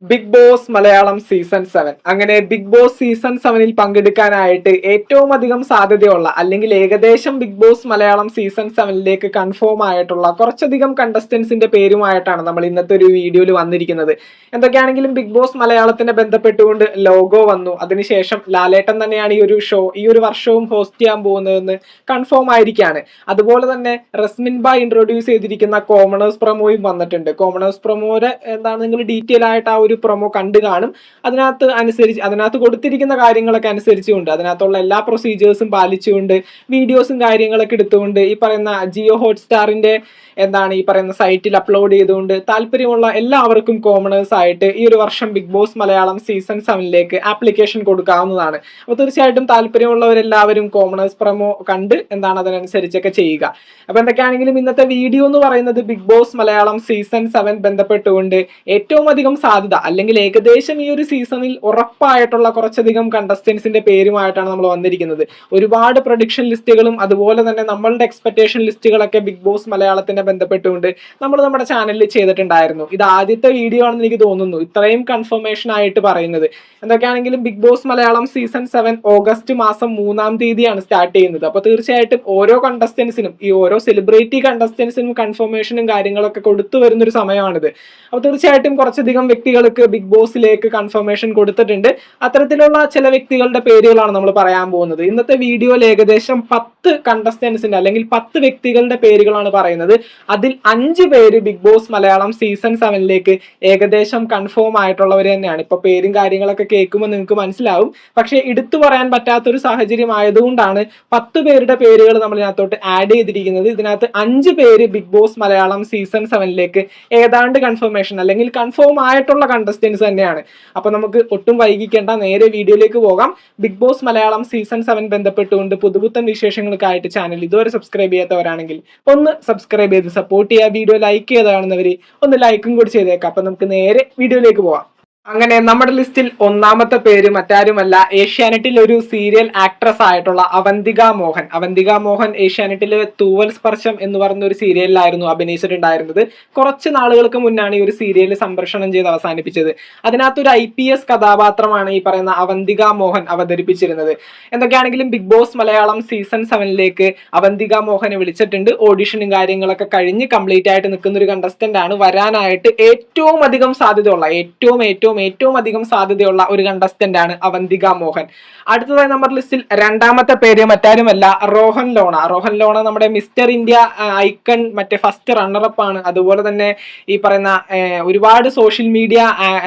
Big Boss Malayalam season 7 അങ്ങനെ Bigg Boss season 7ൽ പങ്കെടുക്കാനായിട്ട് ഏറ്റവും അധികം സാധ്യതയുള്ള അല്ലെങ്കിൽ ഏകദേശം ബിഗ് ബോസ് മലയാളം സീസൺ 7ലേക്ക് കൺഫേം ആയിട്ടുള്ള കുറച്ചധികം കണ്ടസ്റ്റൻസിന്റെ പേരുമായിട്ടാണ് നമ്മൾ ഇന്നത്തെ ഒരു വീഡിയോയിൽ വന്നിരിക്കുന്നത്. എന്തൊക്കെയാണെങ്കിലും ബിഗ് ബോസ് മലയാളത്തിനെ ബന്ധപ്പെട്ടുകൊണ്ട് ലോഗോ വന്നു. അതിനുശേഷം ലാലേട്ടൻ തന്നെയാണ് ഈ ഒരു ഷോ ഈ ഒരു വർഷവും ഹോസ്റ്റ് ചെയ്യാൻ പോകുന്നതെന്ന് കൺഫേം ആയിരിക്കുകയാണ്. അതുപോലെ തന്നെ റസ്മിൻ ബായ് ഇൻട്രൊഡ്യൂസ് ചെയ്തിരിക്കുന്ന കോമണേഴ്സ് പ്രൊമോയും വന്നിട്ടുണ്ട്. കോമണേഴ്സ് പ്രൊമോയുടെ എന്താണ് നിങ്ങൾ ഡീറ്റെയിൽ ആയിട്ട് ആ ഒരു പ്രൊമോ കണ്ടു കാണും. അതിനകത്ത് കൊടുത്തിരിക്കുന്ന കാര്യങ്ങളൊക്കെ അനുസരിച്ചുകൊണ്ട് അതിനകത്തുള്ള എല്ലാ പ്രൊസീജിയേഴ്സും പാലിച്ചുകൊണ്ട് വീഡിയോസും കാര്യങ്ങളൊക്കെ എടുത്തുകൊണ്ട് ഈ പറയുന്ന ജിയോ ഹോട്ട്സ്റ്റാറിന്റെ എന്താണ് ഈ പറയുന്ന സൈറ്റിൽ അപ്ലോഡ് ചെയ്തുകൊണ്ട് താല്പര്യമുള്ള എല്ലാവർക്കും കോമണേഴ്സ് ആയിട്ട് ഈ ഒരു വർഷം ബിഗ് ബോസ് മലയാളം സീസൺ 7ലേക്ക് ആപ്ലിക്കേഷൻ കൊടുക്കാവുന്നതാണ്. അപ്പോൾ തീർച്ചയായിട്ടും താല്പര്യമുള്ളവരെല്ലാവരും കോമണേഴ്സ് പ്രൊമോ കണ്ട് എന്താണ് അതിനനുസരിച്ചൊക്കെ ചെയ്യുക. അപ്പൊ എന്തൊക്കെയാണെങ്കിലും ഇന്നത്തെ വീഡിയോ എന്ന് പറയുന്നത് ബിഗ് ബോസ് മലയാളം സീസൺ 7 ബന്ധപ്പെട്ടുകൊണ്ട് ഏറ്റവും അധികം സാധ്യത അല്ലെങ്കിൽ ഏകദേശം ഈ ഒരു സീസണിൽ ഉറപ്പായിട്ടുള്ള കുറച്ചധികം കണ്ടസ്റ്റൻസിന്റെ പേരുമായിട്ടാണ് നമ്മൾ വന്നിരിക്കുന്നത്. ഒരുപാട് പ്രൊഡിക്ഷൻ ലിസ്റ്റുകളും അതുപോലെ തന്നെ നമ്മളുടെ എക്സ്പെക്ടേഷൻ ലിസ്റ്റുകളൊക്കെ ബിഗ് ബോസ് മലയാളത്തിനെ ബന്ധപ്പെട്ടുകൊണ്ട് നമ്മൾ നമ്മുടെ ചാനലിൽ ചെയ്തിട്ടുണ്ടായിരുന്നു. ഇത് ആദ്യത്തെ വീഡിയോ ആണെന്ന് എനിക്ക് തോന്നുന്നു ഇത്രയും കൺഫർമേഷൻ ആയിട്ട് പറയുന്നത്. എന്തൊക്കെയാണെങ്കിലും Bigg Boss Malayalam season 7 August മാസം 3-ാം തീയതിയാണ് സ്റ്റാർട്ട് ചെയ്യുന്നത്. അപ്പൊ തീർച്ചയായിട്ടും ഓരോ കണ്ടസ്റ്റൻസിനും ഈ ഓരോ സെലിബ്രിറ്റി കണ്ടസ്റ്റൻസിനും കൺഫർമേഷനും കാര്യങ്ങളൊക്കെ കൊടുത്തു വരുന്നൊരു സമയമാണിത്. അപ്പൊ തീർച്ചയായിട്ടും കുറച്ചധികം വ്യക്തികൾക്ക് ബിഗ് ബോസിലേക്ക് കൺഫർമേഷൻ കൊടുത്തിട്ടുണ്ട്. അത്തരത്തിലുള്ള ചില വ്യക്തികളുടെ പേരുകളാണ് നമ്മൾ പറയാൻ പോകുന്നത്. ഇന്നത്തെ വീഡിയോയിൽ ഏകദേശം 10 കണ്ടസ്റ്റൻസിന്റെ അല്ലെങ്കിൽ 10 വ്യക്തികളുടെ പേരുകളാണ് പറയുന്നത്. അതിൽ 5 പേര് ബിഗ് ബോസ് മലയാളം സീസൺ 7ലേക്ക് ഏകദേശം കൺഫേം ആയിട്ടുള്ളവർ തന്നെയാണ്. ഇപ്പൊ പേരും കാര്യങ്ങളൊക്കെ കേൾക്കുമ്പോൾ നിങ്ങൾക്ക് മനസ്സിലാവും. പക്ഷെ എടുത്തു പറയാൻ പറ്റാത്തൊരു സാഹചര്യം ആയതുകൊണ്ടാണ് 10 പേരുടെ പേരുകൾ നമ്മൾ ഇതിനകത്തോട്ട് ആഡ് ചെയ്തിരിക്കുന്നത്. ഇതിനകത്ത് 5 പേര് ബിഗ് ബോസ് മലയാളം സീസൺ 7ലേക്ക് ഏതാണ്ട് കൺഫർമേഷൻ അല്ലെങ്കിൽ കൺഫേം ആയിട്ടുള്ള കണ്ടസ്റ്റൻസ് തന്നെയാണ്. അപ്പൊ നമുക്ക് ഒട്ടും വൈകിക്കേണ്ട നേരെ വീഡിയോയിലേക്ക് പോകാം. ബിഗ് ബോസ് മലയാളം സീസൺ 7 ബന്ധപ്പെട്ടുകൊണ്ട് പുതുപുത്തൻ വിശേഷങ്ങൾക്കായിട്ട് ചാനൽ ഇതുവരെ സബ്സ്ക്രൈബ് ചെയ്യാത്തവരാണെങ്കിൽ ഒന്ന് സബ്സ്ക്രൈബ് ചെയ്ത് സപ്പോർട്ട് ചെയ്യുക. വീഡിയോ ലൈക്ക് ചെയ്താണെന്നവര് ഒന്ന് ലൈക്കും കൂടി ചെയ്തേക്കാം. അപ്പൊ നമുക്ക് നേരെ വീഡിയോയിലേക്ക് പോവാം. അങ്ങനെ നമ്മുടെ ലിസ്റ്റിൽ ഒന്നാമത്തെ പേര് മറ്റാരുമല്ല, ഏഷ്യാനെറ്റിൽ ഒരു സീരിയൽ ആക്ട്രസ് ആയിട്ടുള്ള അവന്തിക മോഹൻ. അവന്തിക മോഹൻ ഏഷ്യാനെറ്റിലെ തൂവൽ സ്പർശം എന്ന് പറഞ്ഞ ഒരു സീരിയലിലായിരുന്നു അഭിനയിച്ചിട്ടുണ്ടായിരുന്നത്. കുറച്ച് നാളുകൾക്ക് മുന്നാണ് ഈ ഒരു സീരിയൽ സംപ്രേഷണം ചെയ്ത് അവസാനിപ്പിച്ചത്. അതിനകത്തൊരു IPS കഥാപാത്രമാണ് ഈ പറയുന്ന അവന്തിക മോഹൻ അവതരിപ്പിച്ചിരുന്നത്. എന്തൊക്കെയാണെങ്കിലും ബിഗ് ബോസ് മലയാളം സീസൺ 7ലേക്ക് അവന്തിക മോഹനെ വിളിച്ചിട്ടുണ്ട്. ഓഡിഷനും കാര്യങ്ങളൊക്കെ കഴിഞ്ഞ് കംപ്ലീറ്റ് ആയിട്ട് നിൽക്കുന്ന ഒരു കണ്ടസ്റ്റന്റ് ആണ്. വരാനായിട്ട് ഏറ്റവും അധികം സാധ്യതയുള്ള ഏറ്റവും അധികം സാധ്യതയുള്ള ഒരു കണ്ടസ്റ്റന്റ് ആണ് അവന്തിക മോഹൻ. അടുത്തതായി നമ്മുടെ ലിസ്റ്റിൽ രണ്ടാമത്തെ പേര് മറ്റാരുമല്ല, റോഹൻ ലോണ. റോഹൻ ലോണ നമ്മുടെ മിസ്റ്റർ ഇന്ത്യ ഐക്കൺ മറ്റേ ഫസ്റ്റ് റണ്ണറപ്പ് ആണ്. അതുപോലെ തന്നെ ഈ പറയുന്ന ഒരുപാട് സോഷ്യൽ മീഡിയ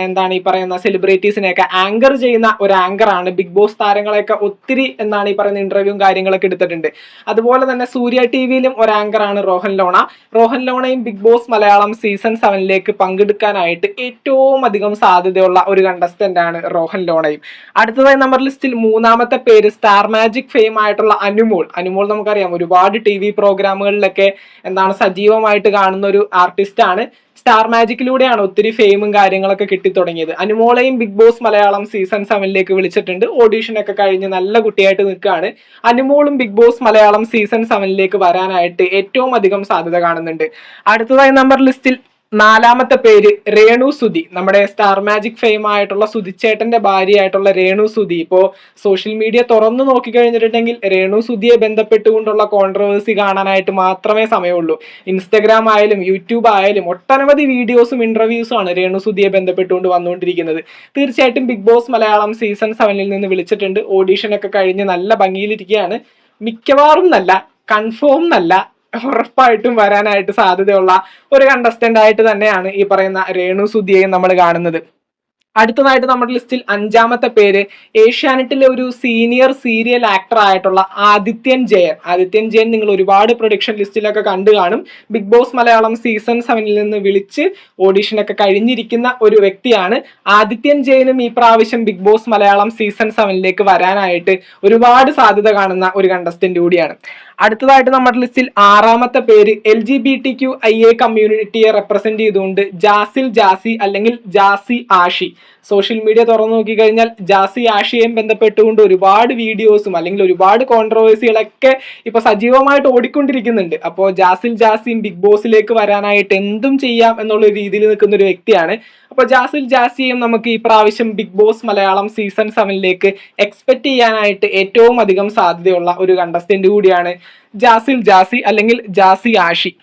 എന്താണ് ഈ പറയുന്ന സെലിബ്രിറ്റീസിനെയൊക്കെ ആങ്കർ ചെയ്യുന്ന ഒരു ആങ്കർ ആണ്. ബിഗ് ബോസ് താരങ്ങളെയൊക്കെ ഒത്തിരി എന്താണ് ഈ പറയുന്ന ഇന്റർവ്യൂവും കാര്യങ്ങളൊക്കെ എടുത്തിട്ടുണ്ട്. അതുപോലെ തന്നെ സൂര്യ TVയിലും ഒരു ആങ്കർ ആണ് റോഹൻ ലോണ. റോഹൻ ലോണയും ബിഗ് ബോസ് മലയാളം സീസൺ 7ലേക്ക് പങ്കെടുക്കാനായിട്ട് ഏറ്റവും അധികം സാധ്യതയുള്ള ഒരു കണ്ടസ്റ്റന്റ് ആണ് റോഹൻ ലോണയും. അടുത്തതായി നമ്മുടെ ലിസ്റ്റിൽ മൂന്നാമത്തെ പേര് സ്റ്റാർ മാജിക് ഫെയിം ആയിട്ടുള്ള അനുമോൾ. അനുമോൾ നമുക്കറിയാം ഒരുപാട് TV പ്രോഗ്രാമുകളിലൊക്കെ എന്താണ് സജീവമായിട്ട് കാണുന്ന ഒരു ആർട്ടിസ്റ്റ് ആണ്. സ്റ്റാർ മാജിക്കിലൂടെയാണ് ഒത്തിരി ഫെയിമും കാര്യങ്ങളൊക്കെ കിട്ടിത്തുടങ്ങിയത്. അനുമോളെയും ബിഗ് ബോസ് മലയാളം സീസൺ 7ലേക്ക് വിളിച്ചിട്ടുണ്ട്. ഓഡീഷനൊക്കെ കഴിഞ്ഞ് നല്ല കുട്ടിയായിട്ട് നിൽക്കുകയാണ്. അനുമോളും ബിഗ് ബോസ് മലയാളം സീസൺ 7ലേക്ക് വരാനായിട്ട് ഏറ്റവും അധികം സാധ്യത കാണുന്നുണ്ട്. അടുത്തതായി നമ്പർ ലിസ്റ്റിൽ നാലാമത്തെ പേര് രേണു സുധി. നമ്മുടെ സ്റ്റാർ മാജിക് ഫെയിം ആയിട്ടുള്ള സുധിച്ചേട്ടന്റെ ഭാര്യയായിട്ടുള്ള രേണു സുധി. ഇപ്പോ സോഷ്യൽ മീഡിയ തുറന്നു നോക്കിക്കഴിഞ്ഞിട്ടുണ്ടെങ്കിൽ രേണു സുധിയെ ബന്ധപ്പെട്ടുകൊണ്ടുള്ള കോൺട്രവേഴ്സി കാണാനായിട്ട് മാത്രമേ സമയമുള്ളൂ. ഇൻസ്റ്റഗ്രാം ആയാലും യൂട്യൂബ് ആയാലും ഒട്ടനവധി വീഡിയോസും ഇന്റർവ്യൂസും ആണ് രേണു സുധിയെ ബന്ധപ്പെട്ടുകൊണ്ട് വന്നുകൊണ്ടിരിക്കുന്നത്. തീർച്ചയായിട്ടും ബിഗ് ബോസ് മലയാളം സീസൺ 7ൽ നിന്ന് വിളിച്ചിട്ടുണ്ട്. ഓഡീഷനൊക്കെ കഴിഞ്ഞ് നല്ല ഭംഗിയിലിരിക്കുകയാണ്. മിക്കവാറും നല്ല കൺഫേം നല്ല ഉറപ്പായിട്ടും വരാനായിട്ട് സാധ്യതയുള്ള ഒരു കണ്ടസ്റ്റന്റ് ആയിട്ട് തന്നെയാണ് ഈ പറയുന്ന രേണു സുധിയെയും നമ്മൾ കാണുന്നത്. അടുത്തതായിട്ട് നമ്മുടെ ലിസ്റ്റിൽ അഞ്ചാമത്തെ പേര് ഏഷ്യാനെറ്റിലെ ഒരു സീനിയർ സീരിയൽ ആക്ടർ ആയിട്ടുള്ള ആദിത്യൻ ജയൻ. ആദിത്യൻ ജയൻ നിങ്ങൾ ഒരുപാട് പ്രൊഡിക്ഷൻ ലിസ്റ്റിലൊക്കെ കണ്ടു കാണും. ബിഗ് ബോസ് മലയാളം സീസൺ 7ൽ നിന്ന് വിളിച്ച് ഓഡിഷനൊക്കെ കഴിഞ്ഞിരിക്കുന്ന ഒരു വ്യക്തിയാണ്. ആദിത്യൻ ജയനും ഈ പ്രാവശ്യം ബിഗ് ബോസ് മലയാളം സീസൺ 7ലേക്ക് വരാനായിട്ട് ഒരുപാട് സാധ്യത കാണുന്ന ഒരു കണ്ടസ്റ്റന്റ് കൂടിയാണ്. അടുത്തതായിട്ട് നമ്മുടെ ലിസ്റ്റിൽ ആറാമത്തെ പേര് LGBTQIA കമ്മ്യൂണിറ്റിയെ റെപ്രസെന്റ് ചെയ്തുകൊണ്ട് ജാസി അല്ലെങ്കിൽ ജാസി ആഷി. സോഷ്യൽ മീഡിയ തുറന്നു നോക്കിക്കഴിഞ്ഞാൽ ജാസി ആഷിയെയും ബന്ധപ്പെട്ടുകൊണ്ട് ഒരുപാട് വീഡിയോസും അല്ലെങ്കിൽ ഒരുപാട് കോൺട്രവേഴ്സികളൊക്കെ ഇപ്പൊ സജീവമായിട്ട് ഓടിക്കൊണ്ടിരിക്കുന്നുണ്ട്. അപ്പോൾ ജാസിയും ബിഗ് ബോസിലേക്ക് വരാനായിട്ട് എന്തും ചെയ്യാം എന്നുള്ള രീതിയിൽ നിൽക്കുന്ന ഒരു വ്യക്തിയാണ്. അപ്പോൾ ജാസിൽ ജാസിയും നമുക്ക് ഈ പ്രാവശ്യം ബിഗ് ബോസ് മലയാളം സീസൺ 7ലേക്ക് എക്സ്പെക്ട് ചെയ്യാനായിട്ട് ഏറ്റവും അധികം സാധ്യതയുള്ള ഒരു കണ്ടസ്റ്റന്റ് കൂടിയാണ് ജാസിൽ ജാസി അല്ലെങ്കിൽ ജാസി ആഷി.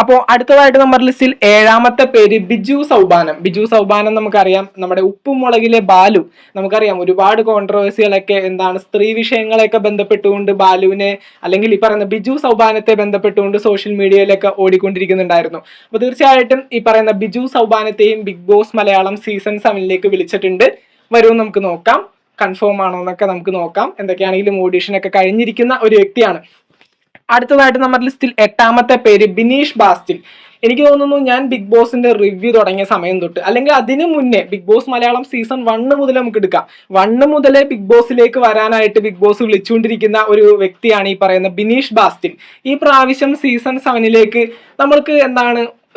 അപ്പോൾ അടുത്തതായിട്ട് നമ്മുടെ ലിസ്റ്റിൽ 7ാമത്തെ പേര് ബിജു സൗബാനം. ബിജു സൗബാനം നമുക്കറിയാം, നമ്മുടെ ഉപ്പുമുളകിലെ ബാലു. നമുക്കറിയാം ഒരുപാട് കോൺട്രവേഴ്സികളൊക്കെ സ്ത്രീ വിഷയങ്ങളെയൊക്കെ ബന്ധപ്പെട്ടുകൊണ്ട് ബാലുവിനെ അല്ലെങ്കിൽ ഈ പറയുന്ന ബിജു സൗബാനത്തെ ബന്ധപ്പെട്ടുകൊണ്ട് സോഷ്യൽ മീഡിയയിലൊക്കെ ഓടിക്കൊണ്ടിരിക്കുന്നുണ്ടായിരുന്നു. അപ്പോൾ തീർച്ചയായിട്ടും ഈ പറയുന്ന ബിജു സൗബാനത്തെയും ബിഗ് ബോസ് മലയാളം സീസൺ 7ലേക്ക് വിളിച്ചിട്ടുണ്ട്. വരും നമുക്ക് നോക്കാം, കൺഫേം ആണോ എന്നൊക്കെ നമുക്ക് നോക്കാം. എന്തൊക്കെയാണെങ്കിലും ഓഡീഷനൊക്കെ കഴിഞ്ഞിരിക്കുന്ന ഒരു വ്യക്തിയാണ്. അടുത്തതായിട്ട് നമ്മുടെ ലിസ്റ്റിൽ 8ാമത്തെ പേര് ബിനീഷ് ബാസ്റ്റിൻ. എനിക്ക് തോന്നുന്നു ഞാൻ ബിഗ് ബോസിന്റെ റിവ്യൂ തുടങ്ങിയ സമയം തൊട്ട് അല്ലെങ്കിൽ അതിനു മുന്നേ ബിഗ് ബോസ് മലയാളം സീസൺ 1 മുതൽ നമുക്ക് എടുക്കാം. 1 മുതലേ ബിഗ് ബോസിലേക്ക് വരാനായിട്ട് ബിഗ് ബോസ് വിളിച്ചുകൊണ്ടിരിക്കുന്ന ഒരു വ്യക്തിയാണ് ഈ പറയുന്ന ബിനീഷ് ബാസ്റ്റിൻ. ഈ പ്രാവശ്യം സീസൺ 7ലേക്ക് നമ്മൾക്ക്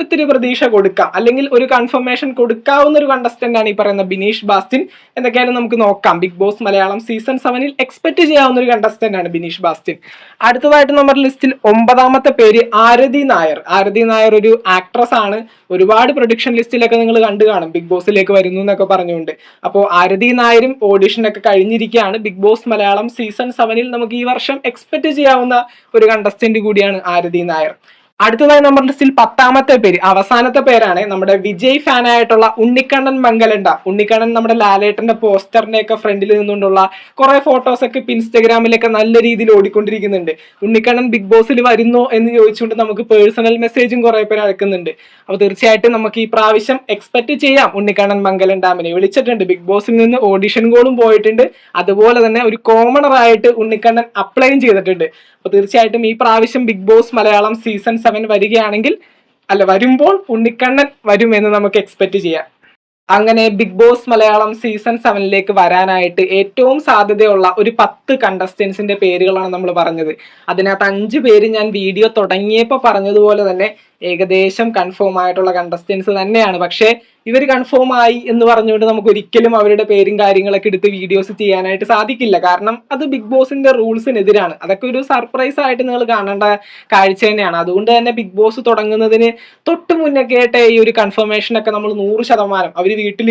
ഒത്തിരി പ്രതീക്ഷ കൊടുക്കാം അല്ലെങ്കിൽ ഒരു കൺഫർമേഷൻ കൊടുക്കാവുന്ന ഒരു കണ്ടസ്റ്റന്റ് ആണ് ഈ പറയുന്ന ബിനീഷ് ബാസ്റ്റിൻ. എന്തൊക്കെയായാലും നമുക്ക് നോക്കാം. ബിഗ് ബോസ് മലയാളം സീസൺ 7ൽ എക്സ്പെക്ട് ചെയ്യാവുന്ന ഒരു കണ്ടസ്റ്റന്റ് ആണ് ബിനീഷ് ബാസ്റ്റിൻ. അടുത്തതായിട്ട് നമ്മുടെ ലിസ്റ്റിൽ 9ാമത്തെ പേര് ആരതി നായർ. ആരതി നായർ ഒരു ആക്ട്രസ് ആണ്. ഒരുപാട് പ്രൊഡിക്ഷൻ ലിസ്റ്റിലൊക്കെ നിങ്ങൾ കണ്ടു കാണും ബിഗ് ബോസിലേക്ക് വരുന്നു എന്നൊക്കെ പറഞ്ഞുകൊണ്ട്. അപ്പോൾ ആരതി നായരും ഓഡിഷനൊക്കെ കഴിഞ്ഞിരിക്കുകയാണ്. ബിഗ് ബോസ് മലയാളം സീസൺ 7ൽ നമുക്ക് ഈ വർഷം എക്സ്പെക്ട് ചെയ്യാവുന്ന ഒരു കണ്ടസ്റ്റന്റ് കൂടിയാണ് ആരതി നായർ. അടുത്തതായി നമ്മുടെ ലിസ്റ്റിൽ 10ാമത്തെ പേര്, അവസാനത്തെ പേരാണ് നമ്മുടെ വിജയ് ഫാനായിട്ടുള്ള ഉണ്ണിക്കണ്ണൻ മംഗലണ്ട. ഉണ്ണിക്കണ്ണൻ നമ്മുടെ ലാലേട്ടന്റെ പോസ്റ്ററിന്റെ ഒക്കെ ഫ്രണ്ടിൽ നിന്നുകൊണ്ടുള്ള കുറെ ഫോട്ടോസ് ഒക്കെ ഇൻസ്റ്റഗ്രാമിലൊക്കെ നല്ല രീതിയിൽ ഓടിക്കൊണ്ടിരിക്കുന്നുണ്ട്. ഉണ്ണിക്കണ്ണൻ ബിഗ് ബോസിൽ വരുന്നോ എന്ന് ചോദിച്ചുകൊണ്ട് നമുക്ക് പേഴ്സണൽ മെസ്സേജും കുറെ പേര് അയക്കുന്നുണ്ട്. അപ്പോൾ തീർച്ചയായിട്ടും നമുക്ക് ഈ പ്രാവശ്യം എക്സ്പെക്ട് ചെയ്യാം. ഉണ്ണിക്കണ്ണൻ മംഗലണ്ടാമിനെ വിളിച്ചിട്ടുണ്ട്, ബിഗ് ബോസിൽ നിന്ന് ഓഡിഷൻ കോളും പോയിട്ടുണ്ട്. അതുപോലെ തന്നെ ഒരു കോമണറായിട്ട് ഉണ്ണിക്കണ്ണൻ അപ്ലൈയും ചെയ്തിട്ടുണ്ട്. അപ്പോൾ തീർച്ചയായിട്ടും ഈ പ്രാവശ്യം ബിഗ് ബോസ് മലയാളം സീസൺ 7 വരുമ്പോൾ ഉണ്ണിക്കണ്ണൻ വരുമെന്ന് നമുക്ക് എക്സ്പെക്ട് ചെയ്യാം. അങ്ങനെ ബിഗ് ബോസ് മലയാളം സീസൺ 7ലേക്ക് വരാനായിട്ട് ഏറ്റവും സാധ്യതയുള്ള ഒരു 10 കണ്ടസ്റ്റൻസിന്റെ പേരുകളാണ് നമ്മൾ പറഞ്ഞത്. അതിനകത്ത് 5 പേര് ഞാൻ വീഡിയോ തുടങ്ങിയപ്പോൾ പറഞ്ഞതുപോലെ തന്നെ ഏകദേശം കൺഫേം ആയിട്ടുള്ള കണ്ടസ്റ്റൻസ് തന്നെയാണ്. പക്ഷേ ഇവർ കൺഫേം ആയി എന്ന് പറഞ്ഞുകൊണ്ട് നമുക്ക് ഒരിക്കലും അവരുടെ പേരും കാര്യങ്ങളൊക്കെ എടുത്ത് വീഡിയോസ് ചെയ്യാനായിട്ട് സാധിക്കില്ല. കാരണം അത് ബിഗ് ബോസിന്റെ റൂൾസിനെതിരാണ്. അതൊക്കെ ഒരു സർപ്രൈസ് ആയിട്ട് നിങ്ങൾ കാണേണ്ട കാഴ്ച തന്നെയാണ്. അതുകൊണ്ട് തന്നെ ബിഗ് ബോസ് തുടങ്ങുന്നതിന് തൊട്ട് മുന്നൊക്കെ ആയിട്ട് ഈ ഒരു കൺഫർമേഷൻ ഒക്കെ നമ്മൾ 100% അവർ വീട്ടിൽ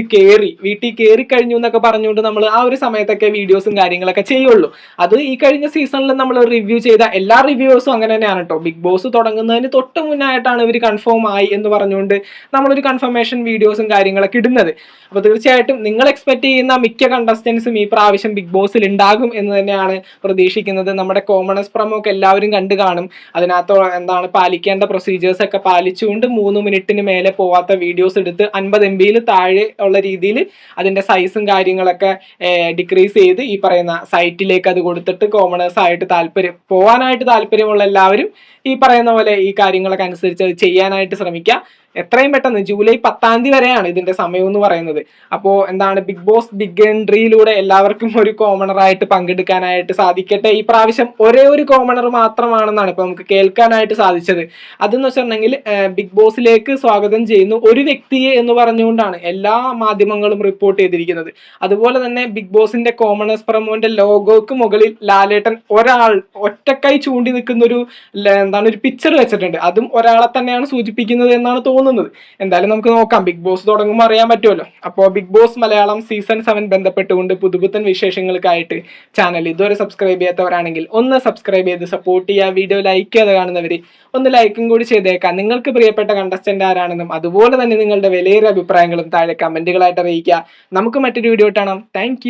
കയറി കഴിഞ്ഞു എന്നൊക്കെ പറഞ്ഞുകൊണ്ട് നമ്മൾ ആ ഒരു സമയത്തൊക്കെ വീഡിയോസും കാര്യങ്ങളൊക്കെ ചെയ്യുള്ളൂ. അത് ഈ കഴിഞ്ഞ സീസണിൽ നമ്മൾ റിവ്യൂ ചെയ്ത എല്ലാ റിവ്യൂസും അങ്ങനെ തന്നെയാണ് കേട്ടോ. ബിഗ് ബോസ് തുടങ്ങുന്നതിന് തൊട്ട് മുന്നായിട്ടാണ് ഇവർ കൺഫേം ആയി എന്ന് പറഞ്ഞുകൊണ്ട് നമ്മളൊരു കൺഫർമേഷൻ വീഡിയോസും കാര്യങ്ങളൊക്കെ ഇടുന്നത്. അപ്പോൾ തീർച്ചയായിട്ടും നിങ്ങൾ എക്സ്പെക്ട് ചെയ്യുന്ന മിക്ക കണ്ടസ്റ്റൻസും ഈ പ്രാവശ്യം ബിഗ് ബോസിൽ ഉണ്ടാകും എന്ന് തന്നെയാണ് പ്രതീക്ഷിക്കുന്നത്. നമ്മുടെ കോമണസ് പ്രമോ ഒക്കെ എല്ലാവരും കണ്ടു കാണും. അതിനകത്ത് പാലിക്കേണ്ട പ്രൊസീജിയേഴ്സ് ഒക്കെ പാലിച്ചുകൊണ്ട് 3 മിനിറ്റിന് മേലെ പോവാത്ത വീഡിയോസ് എടുത്ത് 50 MB താഴെ ഉള്ള രീതിയിൽ അതിന്റെ സൈസും കാര്യങ്ങളൊക്കെ ഡിക്രീസ് ചെയ്ത് ഈ പറയുന്ന സൈറ്റിലേക്ക് അത് കൊടുത്തിട്ട് കോമണേഴ്സ് ആയിട്ട് പോവാനായിട്ട് താല്പര്യമുള്ള എല്ലാവരും ഈ പറയുന്ന പോലെ ഈ കാര്യങ്ങളൊക്കെ അനുസരിച്ച് അത് ചെയ്യാനായിട്ട് ശ്രമിക്കുക. എത്രയും പെട്ടെന്ന് ജൂലൈ 10 വരെയാണ് ഇതിന്റെ സമയം എന്ന് പറയുന്നത്. അപ്പോൾ ബിഗ് ബോസ് ബിഗ് എൻട്രിയിലൂടെ എല്ലാവർക്കും ഒരു കോമണറായിട്ട് പങ്കെടുക്കാനായിട്ട് സാധിക്കട്ടെ. ഈ പ്രാവശ്യം ഒരേ ഒരു കോമണർ മാത്രമാണെന്നാണ് ഇപ്പൊ നമുക്ക് കേൾക്കാനായിട്ട് സാധിച്ചത്. അതെന്ന് വെച്ചിട്ടുണ്ടെങ്കിൽ ബിഗ് ബോസിലേക്ക് സ്വാഗതം ചെയ്യുന്നു ഒരു വ്യക്തിയെ എന്ന് പറഞ്ഞുകൊണ്ടാണ് എല്ലാ മാധ്യമങ്ങളും റിപ്പോർട്ട് ചെയ്തിരിക്കുന്നത്. അതുപോലെ തന്നെ ബിഗ് ബോസിന്റെ കോമണേഴ്സ് പ്രമോന്റെ ലോഗോക്ക് മുകളിൽ ലാലേട്ടൻ ഒറ്റക്കൈ ചൂണ്ടി നിൽക്കുന്ന ഒരു പിക്ചർ വെച്ചിട്ടുണ്ട്. അതും ഒരാളെ തന്നെയാണ് സൂചിപ്പിക്കുന്നത് എന്നാണ് തോന്നുന്നത്. എന്തായാലും നമുക്ക് നോക്കാം, ബിഗ് ബോസ് തുടങ്ങുമ്പോൾ അറിയാൻ പറ്റുമല്ലോ. അപ്പോൾ ബിഗ് ബോസ് മലയാളം സീസൺ 7 ബന്ധപ്പെട്ടുകൊണ്ട് പുതുപുത്തൻ വിശേഷങ്ങൾക്കായിട്ട് ചാനൽ ഇതുവരെ സബ്സ്ക്രൈബ് ചെയ്യാത്തവരാണെങ്കിൽ ഒന്ന് സബ്സ്ക്രൈബ് ചെയ്ത് സപ്പോർട്ട് ചെയ്യുക. വീഡിയോ ലൈക്ക് ചെയ്ത് കാണുന്നവർ ഒന്ന് ലൈക്കും കൂടി ചെയ്തേക്കാം. നിങ്ങൾക്ക് പ്രിയപ്പെട്ട കണ്ടസ്റ്റന്റ് ആരാണെന്നും അതുപോലെ തന്നെ നിങ്ങളുടെ വിലയേറിയ അഭിപ്രായങ്ങളും താഴെ കമന്റുകളായിട്ട് അറിയിക്കുക. നമുക്ക് മറ്റൊരു വീഡിയോ കാണാം. താങ്ക്